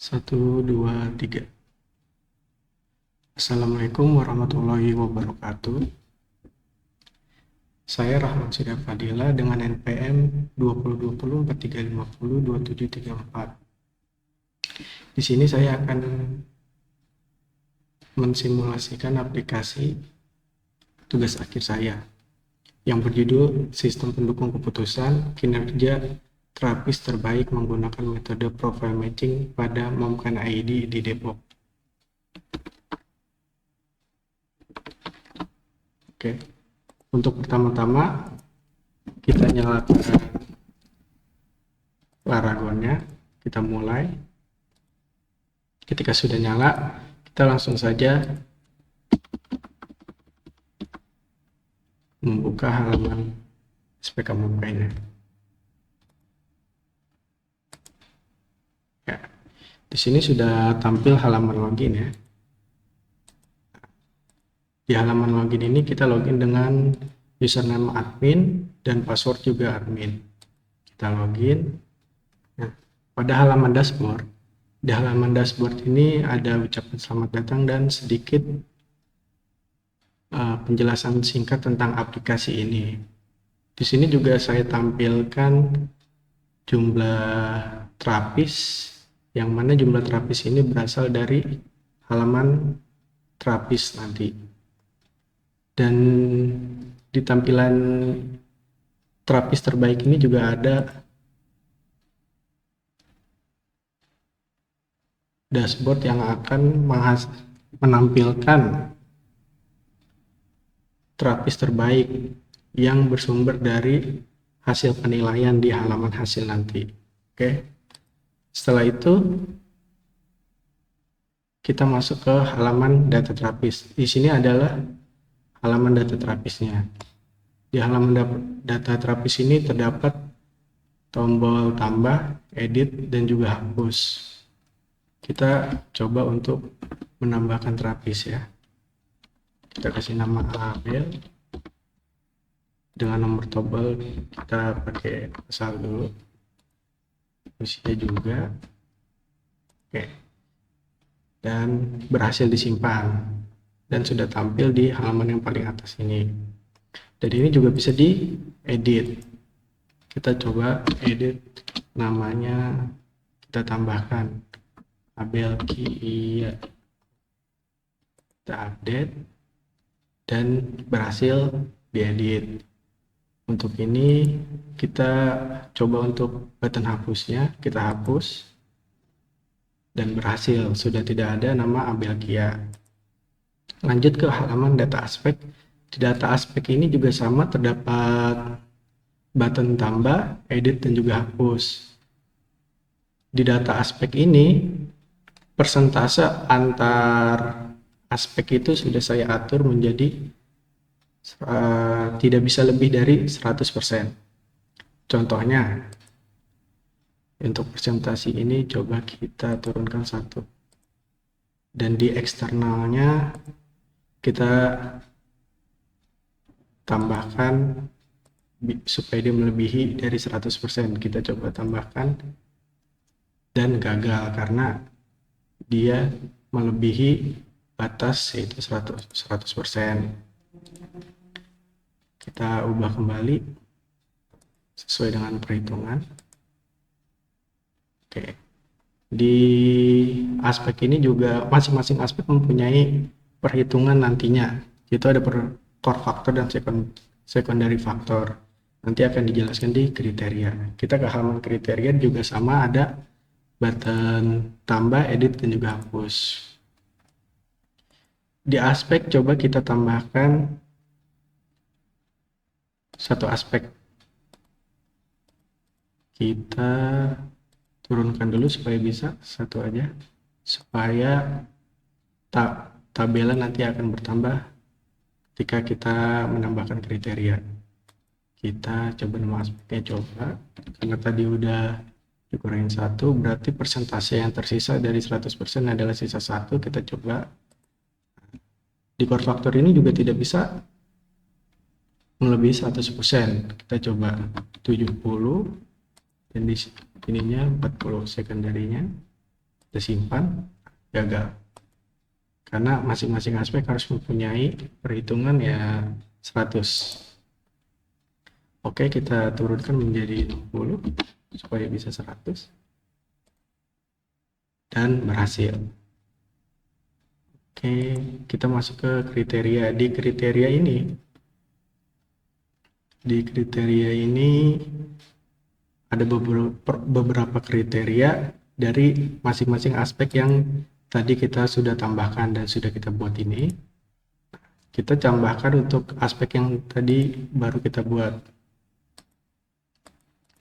Satu, dua, tiga. Assalamualaikum warahmatullahi wabarakatuh. Saya Rahman Syirah Fadila dengan NPM 202043502734. Di sini saya akan mensimulasikan aplikasi tugas akhir saya yang berjudul Sistem Pendukung Keputusan Kinerja Terapis Terbaik Menggunakan Metode Profile Matching pada Momkan ID di Depok. Oke, untuk pertama-tama kita nyalakan Laragonnya, kita mulai. Ketika sudah nyala, kita langsung saja membuka halaman SPK Momkan-nya. Ya, di sini sudah tampil halaman login ya. Di halaman login ini kita login dengan username admin dan password juga admin. Kita login. Nah, pada halaman dashboard, di halaman dashboard ini ada ucapan selamat datang dan sedikit penjelasan singkat tentang aplikasi ini. Di sini juga saya tampilkan jumlah terapis, yang mana jumlah terapis ini berasal dari halaman terapis nanti. Dan di tampilan terapis terbaik ini juga ada dashboard yang akan menampilkan terapis terbaik yang bersumber dari hasil penilaian di halaman hasil nanti. Oke. Setelah itu kita masuk ke halaman data terapis. Di sini adalah halaman data terapisnya. Di halaman data terapis ini terdapat tombol tambah, edit, dan juga hapus. Kita coba untuk menambahkan terapis ya. Kita kasih nama Abel. Dengan nomor tombol kita pakai asal dulu. Usia juga. Oke. Dan berhasil disimpan. Dan sudah tampil di halaman yang paling atas ini. Dan ini juga bisa diedit. Kita coba edit namanya, kita tambahkan Abel Kia. Kita update dan berhasil diedit. Untuk ini kita coba untuk button hapusnya, kita hapus dan berhasil, sudah tidak ada nama Abel Kia. Lanjut ke halaman data aspek. Di data aspek ini juga sama, terdapat button tambah, edit, dan juga hapus. Di data aspek ini persentase antar aspek itu sudah saya atur menjadi tidak bisa lebih dari 100%. Contohnya, untuk presentasi ini coba kita turunkan 1. Dan di eksternalnya kita tambahkan supaya dia melebihi dari 100%. Kita coba tambahkan dan gagal karena dia melebihi batas yaitu 100%. Kita ubah kembali sesuai dengan perhitungan. Oke. Di aspek ini juga masing-masing aspek mempunyai perhitungan nantinya. Itu ada core factor dan secondary factor. Nanti akan dijelaskan di kriteria. Kita ke halaman kriteria juga sama, ada button tambah, edit, dan juga hapus. Di aspek coba kita tambahkan satu aspek. Kita turunkan dulu supaya bisa satu aja, supaya tabelan nanti akan bertambah ketika kita menambahkan kriteria. Kita coba nama aspeknya, coba karena tadi udah dikurangin 1, berarti persentase yang tersisa dari 100% adalah sisa 1. Kita coba di core factor ini juga tidak bisa melebihi 100%. Kita coba 70 dan di ininya 40 secondary-nya. kita simpan, gagal. Karena masing-masing aspek harus mempunyai perhitungan ya 100. Oke, kita turunkan menjadi 60 supaya bisa 100 dan berhasil. Oke, kita masuk ke kriteria. Di kriteria ini ada beberapa kriteria dari masing-masing aspek yang tadi kita sudah tambahkan dan sudah kita buat ini. Kita tambahkan untuk aspek yang tadi baru kita buat.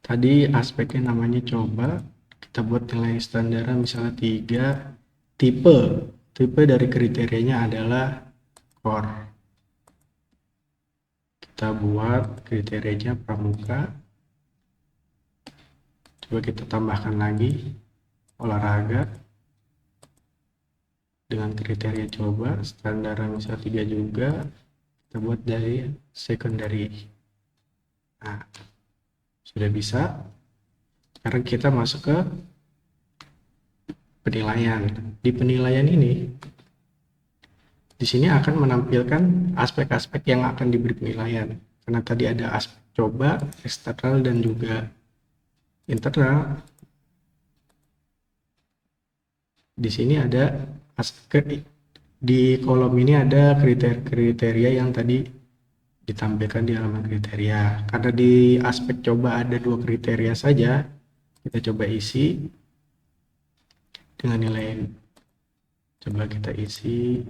Tadi aspeknya namanya coba, kita buat nilai standar misalnya 3. Tipe dari kriterianya adalah core. Kita buat kriterianya pramuka. Coba kita tambahkan lagi olahraga dengan kriteria coba, standar misalnya 3 juga. Kita buat dari secondary. Nah, sudah bisa. Sekarang kita masuk ke penilaian. Di penilaian ini, di sini akan menampilkan aspek-aspek yang akan diberi penilaian. Karena tadi ada aspek coba, eksternal, dan juga internal. Di sini ada di kolom ini ada kriteria yang tadi ditampilkan di halaman kriteria. Karena di aspek coba ada 2 kriteria saja, kita coba isi dengan nilai. Coba kita isi.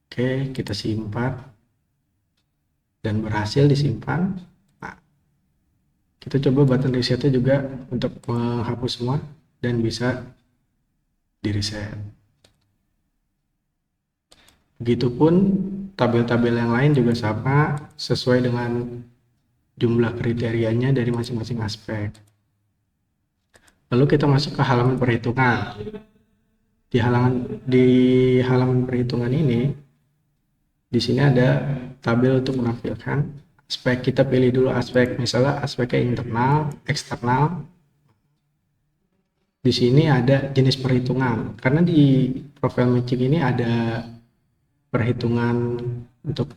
Oke, kita simpan dan berhasil disimpan. Nah, kita coba button resetnya juga untuk menghapus semua dan bisa di reset. Begitupun tabel-tabel yang lain juga sama, sesuai dengan jumlah kriterianya dari masing-masing aspek. Lalu kita masuk ke halaman perhitungan. Di halaman perhitungan ini, di sini ada tabel untuk menampilkan aspek. Kita pilih dulu aspek, misalnya aspeknya internal, eksternal. Di sini ada jenis perhitungan. Karena di profile matching ini ada perhitungan untuk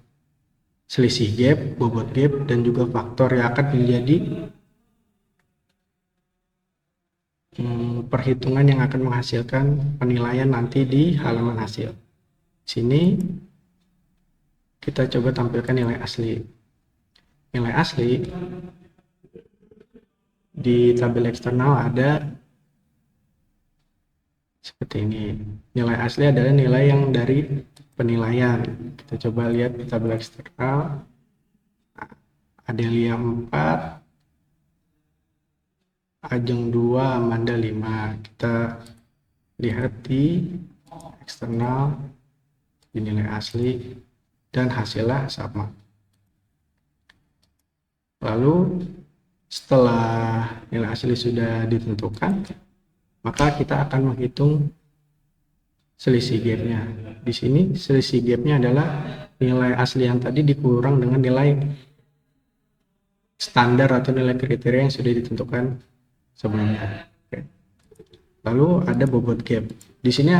selisih gap, bobot gap, dan juga faktor yang akan menjadi perhitungan yang akan menghasilkan penilaian nanti di halaman hasil. Sini kita coba tampilkan nilai asli. Nilai asli di tabel eksternal ada seperti ini. Nilai asli adalah nilai yang dari penilaian. Kita coba lihat di tabel eksternal. Adelia 4, Ajeng 2, Amanda 5. Kita lihat di eksternal, di nilai asli, dan hasilnya sama. Lalu setelah nilai asli sudah ditentukan, maka kita akan menghitung selisih gapnya. Di sini selisih gapnya adalah nilai asli yang tadi dikurang dengan nilai standar atau nilai kriteria yang sudah ditentukan sebelumnya. Oke. Lalu ada bobot gap. Di sini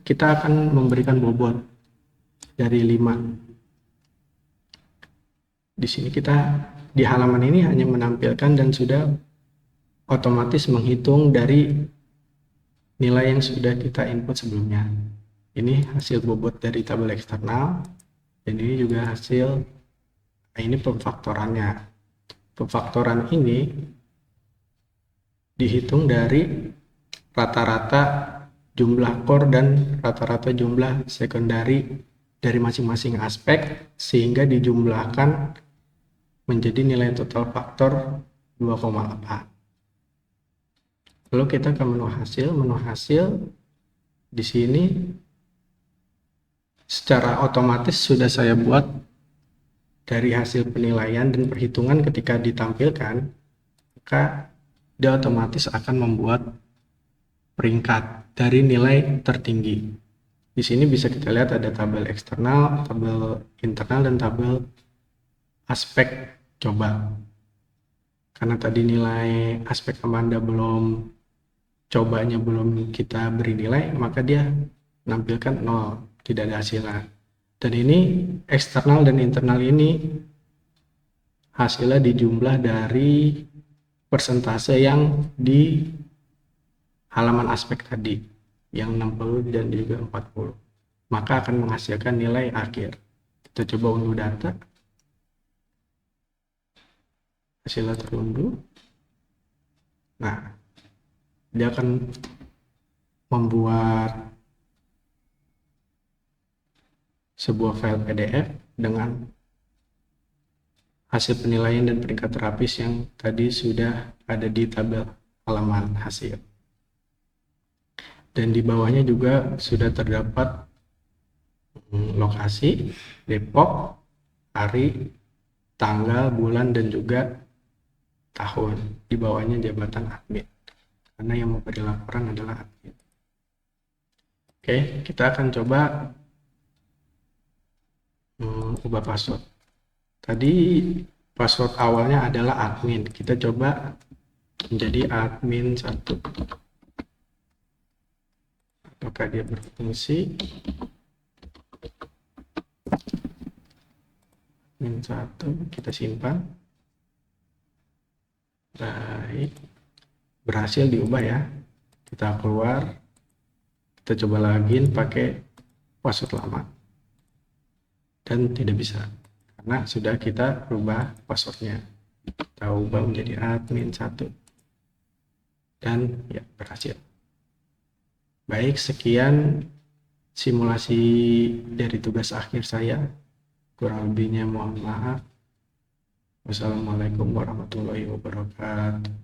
kita akan memberikan bobot dari 5. Di sini kita di halaman ini hanya menampilkan dan sudah otomatis menghitung dari nilai yang sudah kita input sebelumnya. Ini hasil bobot dari tabel eksternal, dan ini juga hasil, ini pemfaktorannya. Pemfaktoran ini dihitung dari rata-rata jumlah core dan rata-rata jumlah sekundari dari masing-masing aspek, sehingga dijumlahkan menjadi nilai total faktor 2,8. Lalu kita ke menu hasil. Menu hasil di sini secara otomatis sudah saya buat dari hasil penilaian dan perhitungan. Ketika ditampilkan, maka dia otomatis akan membuat peringkat dari nilai tertinggi. Di sini bisa kita lihat ada tabel eksternal, tabel internal, dan tabel aspek coba. Karena tadi nilai aspek Amanda belum cobanya belum kita beri nilai, maka dia menampilkan 0, tidak ada hasilnya. Dan ini eksternal dan internal ini hasilnya dijumlah dari persentase yang di halaman aspek tadi, yang 60 dan juga 40. Maka akan menghasilkan nilai akhir. Kita coba unduh data. Hasilnya terunduh. Nah, dia akan membuat sebuah file PDF dengan hasil penilaian dan peringkat terapis yang tadi sudah ada di tabel halaman hasil. Dan di bawahnya juga sudah terdapat lokasi, Depok, hari, tanggal, bulan, dan juga tahun. Di bawahnya jabatan admin, karena yang memberi laporan adalah admin. Oke, kita akan coba ubah password. Tadi password awalnya adalah admin. Kita coba menjadi admin 1. Apakah dia berfungsi? Admin 1, kita simpan. Baik, berhasil diubah ya. Kita keluar, kita coba login pakai password lama, dan tidak bisa karena sudah kita rubah passwordnya. Kita ubah menjadi admin 1 dan ya, berhasil. Baik, sekian simulasi dari tugas akhir saya. Kurang lebihnya mohon maaf. Wassalamualaikum warahmatullahi wabarakatuh.